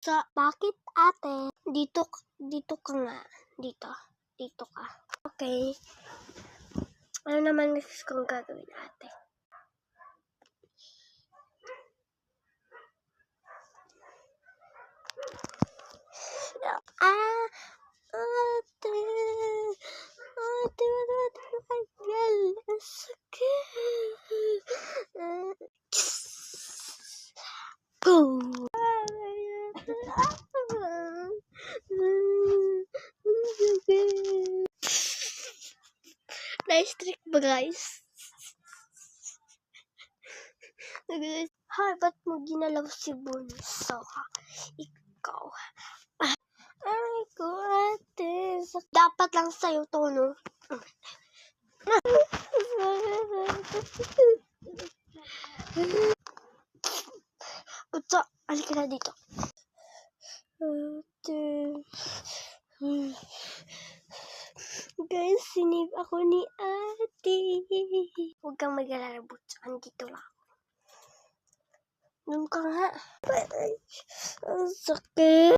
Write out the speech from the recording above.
Bakit ate? Dito ka nga. Dito ka. Okay. Ano naman gusto kong gagawin ate? Ate, sakit. Go. Nice trick ba guys? Hay, ba't mo ginalaw si Bunso ha? Ikaw. Ay ko ate. Dapat lang sa'yo to, no? Utsa, halika na dito. Ate. Guys, sinave ako ni ate. Huwag kang mag-alala, Butsa. Andito lang. Doon ka nga. Ang sakit.